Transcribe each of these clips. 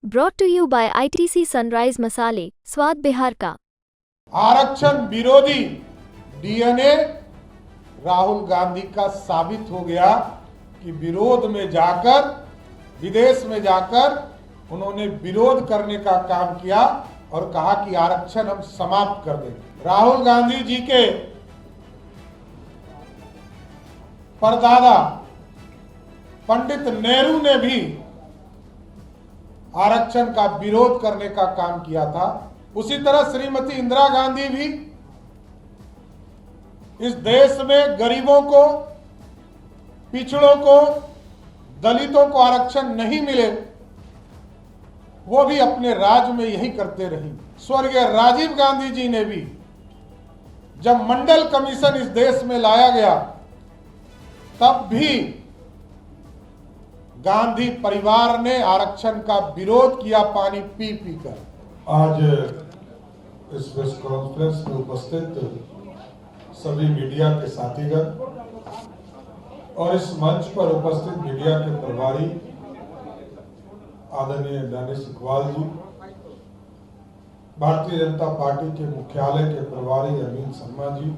Brought to you by ITC Sunrise मसाले, स्वाद बिहार का। आरक्षण विरोधी डीएनए राहुल गांधी का साबित हो गया कि विरोध में जाकर, विदेश में जाकर उन्होंने विरोध करने का काम किया और कहा कि आरक्षण हम समाप्त कर देंगे। राहुल गांधी जी के परदादा पंडित नेहरू ने भी आरक्षण का विरोध करने का काम किया था। उसी तरह श्रीमती इंदिरा गांधी भी इस देश में गरीबों को, पिछड़ों को, दलितों को आरक्षण नहीं मिले, वो भी अपने राज में यही करते रही। स्वर्गीय राजीव गांधी जी ने भी जब मंडल कमीशन इस देश में लाया गया, तब भी गांधी परिवार ने आरक्षण का विरोध किया, पानी पी पी कर। आज इस प्रेस कॉन्फ्रेंस में उपस्थित सभी मीडिया के साथीगण और इस मंच पर उपस्थित मीडिया के प्रभारी आदरणीय दानिश इकबाल जी, भारतीय जनता पार्टी के मुख्यालय के प्रभारी अमीन शर्मा जी,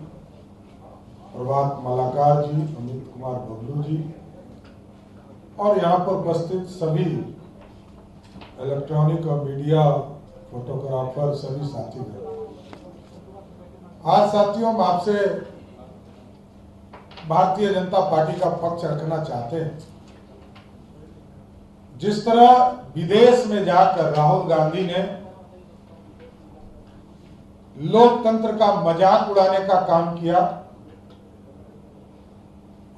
प्रभात मालाकार जी, अमित कुमार बबलू जी और यहाँ पर उपस्थित सभी इलेक्ट्रॉनिक और मीडिया फोटोग्राफर, सभी साथीगण। आज साथियों, हम आपसे भारतीय जनता पार्टी का पक्ष रखना चाहते हैं। जिस तरह विदेश में जाकर राहुल गांधी ने लोकतंत्र का मजाक उड़ाने का काम किया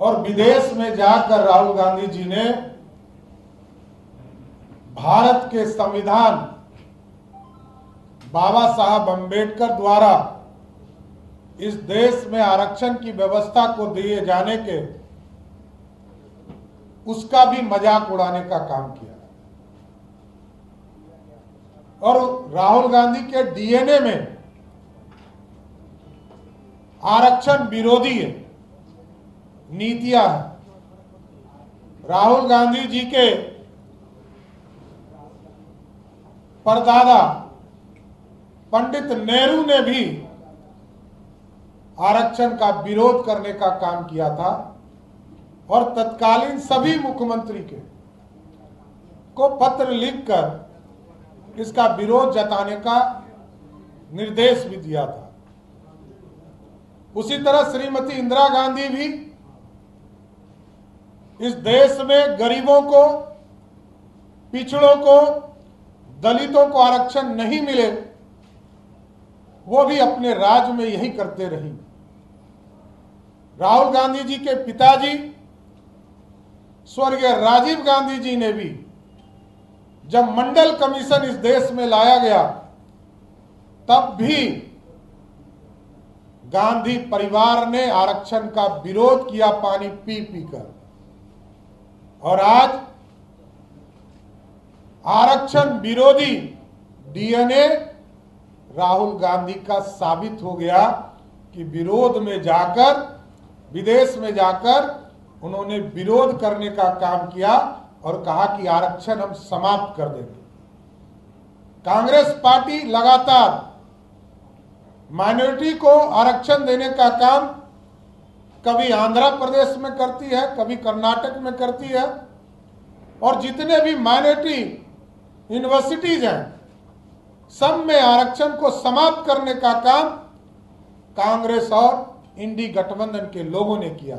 और विदेश में जाकर राहुल गांधी जी ने भारत के संविधान बाबा साहब अंबेडकर द्वारा इस देश में आरक्षण की व्यवस्था को दिए जाने के उसका भी मजाक उड़ाने का काम किया। और राहुल गांधी के डीएनए में आरक्षण विरोधी नीतियां हैं। राहुल गांधी जी के परदादा पंडित नेहरू ने भी आरक्षण का विरोध करने का काम किया था और तत्कालीन सभी मुख्यमंत्री को पत्र लिखकर इसका विरोध जताने का निर्देश भी दिया था। उसी तरह श्रीमती इंदिरा गांधी भी इस देश में गरीबों को, पिछड़ों को, दलितों को आरक्षण नहीं मिले, वो भी अपने राज में यही करते रही। राहुल गांधी जी के पिताजी स्वर्गीय राजीव गांधी जी ने भी जब मंडल कमीशन इस देश में लाया गया, तब भी गांधी परिवार ने आरक्षण का विरोध किया, पानी पी पी कर। और आज आरक्षण विरोधी डीएनए राहुल गांधी का साबित हो गया कि विरोध में जाकर, विदेश में जाकर उन्होंने विरोध करने का काम किया और कहा कि आरक्षण हम समाप्त कर देंगे। कांग्रेस पार्टी लगातार माइनॉरिटी को आरक्षण देने का काम कभी आंध्र प्रदेश में करती है, कभी कर्नाटक में करती है, और जितने भी माइनॉरिटी यूनिवर्सिटीज हैं, सब में आरक्षण को समाप्त करने का काम कांग्रेस और इंडी गठबंधन के लोगों ने किया।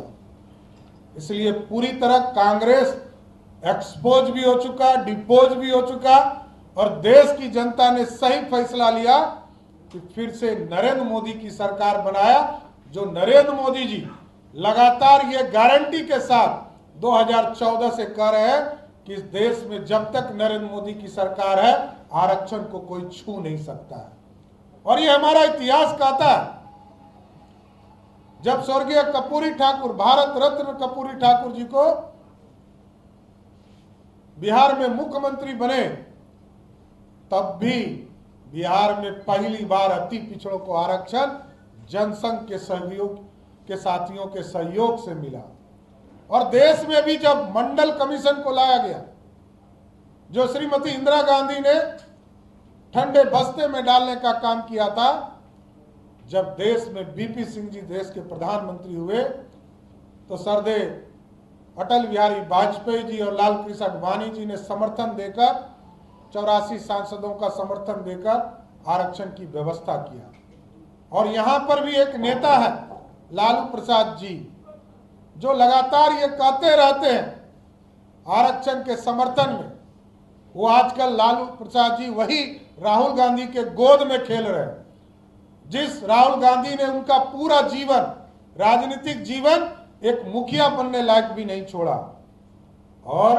इसलिए पूरी तरह कांग्रेस एक्सपोज भी हो चुका, डिपोज भी हो चुका और देश की जनता ने सही फैसला लिया कि फिर से नरेंद्र मोदी की सरकार बनाया। जो नरेंद्र मोदी जी लगातार ये गारंटी के साथ 2014 से कह रहे हैं कि इस देश में जब तक नरेंद्र मोदी की सरकार है, आरक्षण को कोई छू नहीं सकता है। और ये हमारा इतिहास कहता है। जब स्वर्गीय कर्पूरी ठाकुर, भारत रत्न कर्पूरी ठाकुर जी को बिहार में मुख्यमंत्री बने, तब भी बिहार में पहली बार अति पिछड़ों को आरक्षण जनसंघ के सहयोग के साथियों के सहयोग से मिला। और देश में भी जब मंडल कमीशन को लाया गया, जो श्रीमती इंदिरा गांधी ने ठंडे बस्ते में डालने का काम किया था। जब देश में बीपी सिंह जी देश के प्रधानमंत्री हुए तो सरदे अटल बिहारी वाजपेयी जी और लाल कृष्ण आडवाणी जी ने समर्थन देकर 84 सांसदों का समर्थन देकर आरक्षण की व्यवस्था किया। और यहां पर भी एक नेता है लालू प्रसाद जी, जो लगातार ये कहते रहते हैं आरक्षण के समर्थन में। वो आजकल लालू प्रसाद जी वही राहुल गांधी के गोद में खेल रहे हैं, जिस राहुल गांधी ने उनका पूरा जीवन, राजनीतिक जीवन, एक मुखिया बनने लायक भी नहीं छोड़ा। और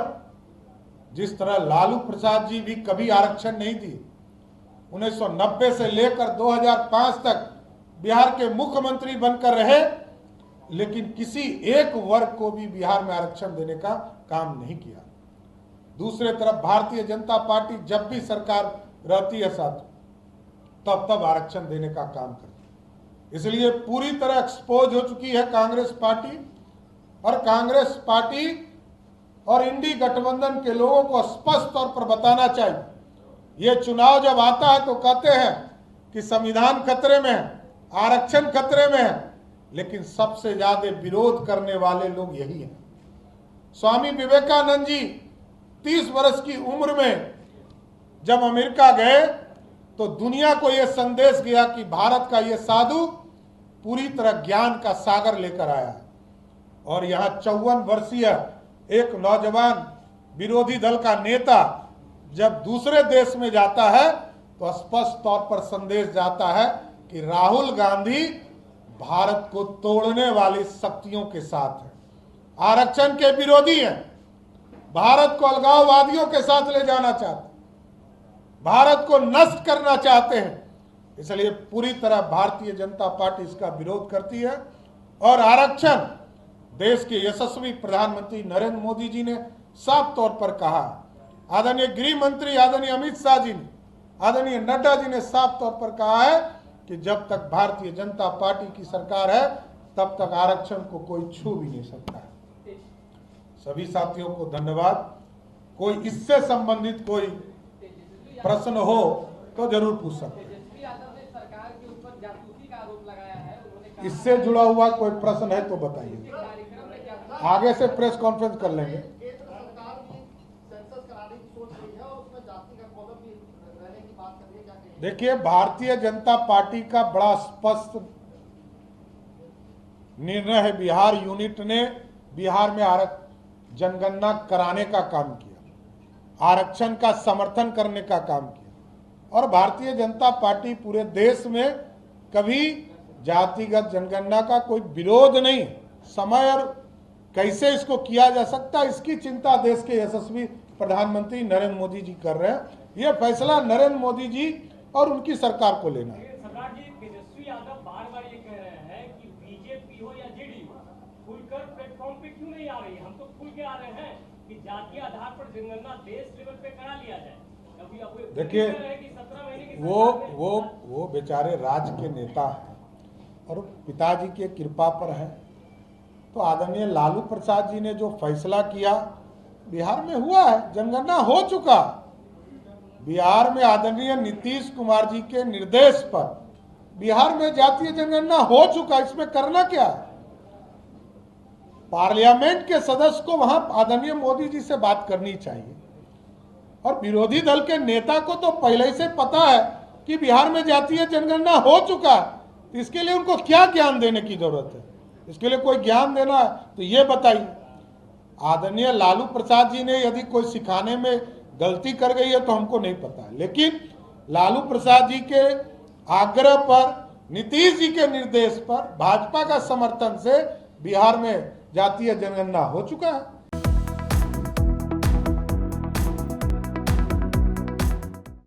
जिस तरह लालू प्रसाद जी भी कभी आरक्षण नहीं दिए, 1990 से लेकर 2005 तक बिहार के मुख्यमंत्री बनकर रहे, लेकिन किसी एक वर्ग को भी बिहार में आरक्षण देने का काम नहीं किया। दूसरे तरफ भारतीय जनता पार्टी जब भी सरकार रहती है साथ, तब आरक्षण देने का काम करती है। इसलिए पूरी तरह एक्सपोज हो चुकी है कांग्रेस पार्टी, और कांग्रेस पार्टी और इंडी गठबंधन के लोगों को स्पष्ट तौर पर बताना चाहिए। ये चुनाव जब आता है तो कहते हैं कि संविधान खतरे में है, आरक्षण खतरे में है, लेकिन सबसे ज्यादा विरोध करने वाले लोग यही हैं। स्वामी विवेकानंद जी 30 वर्ष की उम्र में जब अमेरिका गए तो दुनिया को यह संदेश गया कि भारत का यह साधु पूरी तरह ज्ञान का सागर लेकर आया है। और यहां 54 वर्षीय एक नौजवान विरोधी दल का नेता जब दूसरे देश में जाता है तो स्पष्ट तौर पर संदेश जाता है कि राहुल गांधी भारत को तोड़ने वाली शक्तियों के साथ है, आरक्षण के विरोधी हैं, भारत को अलगाववादियों के साथ ले जाना चाहते हैं, भारत को नष्ट करना चाहते हैं। इसलिए पूरी तरह भारतीय जनता पार्टी इसका विरोध करती है। और आरक्षण देश के यशस्वी प्रधानमंत्री नरेंद्र मोदी जी ने साफ तौर पर कहा, आदरणीय गृह मंत्री आदरणीय अमित शाह जी ने, आदरणीय नड्डा जी ने साफ तौर पर कहा है कि जब तक भारतीय जनता पार्टी की सरकार है तब तक आरक्षण को कोई छू भी नहीं सकता है। सभी साथियों को धन्यवाद। कोई इससे संबंधित कोई प्रश्न हो तो जरूर पूछ सकते हैं। इससे जुड़ा हुआ कोई प्रश्न है तो बताइए, आगे से प्रेस कॉन्फ्रेंस कर लेंगे। देखिए, भारतीय जनता पार्टी का बड़ा स्पष्ट निर्णय है। बिहार यूनिट ने बिहार में जनगणना कराने का काम किया, आरक्षण का समर्थन करने का काम किया। और भारतीय जनता पार्टी पूरे देश में कभी जातिगत जनगणना का कोई विरोध नहीं। समय और कैसे इसको किया जा सकता है, इसकी चिंता देश के यशस्वी प्रधानमंत्री नरेंद्र मोदी जी कर रहे हैं। यह फैसला नरेंद्र मोदी जी और उनकी सरकार को लेना है। सरकार जी, तेजस्वी यादव बार-बार ये कह रहे हैं कि बीजेपी हो या जेडीयू खुलकर प्लेटफॉर्म पे क्यों नहीं आ रही। हम तो खुल के आ रहे हैं कि जातीय आधार पर जनगणना देश लेवल पे करा लिया जाए। देखिए, वो बेचारे राज्य के नेता हैं और पिताजी की कृपा पर है। तो आदरणीय लालू प्रसाद जी ने जो फैसला किया, बिहार में हुआ है, जनगणना हो चुका। बिहार में आदरणीय नीतीश कुमार जी के निर्देश पर बिहार में जातीय जनगणना हो चुका। इसमें करना क्या है? पार्लियामेंट के सदस्य को वहां आदरणीय मोदी जी से बात करनी चाहिए। और विरोधी दल के नेता को तो पहले से पता है कि बिहार में जातीय जनगणना हो चुका, तो इसके लिए उनको क्या ज्ञान देने की जरूरत है? इसके लिए कोई ज्ञान देना है तो ये बताइए। आदरणीय लालू प्रसाद जी ने यदि कोई सिखाने में गलती कर गई है तो हमको नहीं पता, लेकिन लालू प्रसाद जी के आग्रह पर, नीतीश जी के निर्देश पर, भाजपा का समर्थन से बिहार में जातीय जनगणना हो चुका है।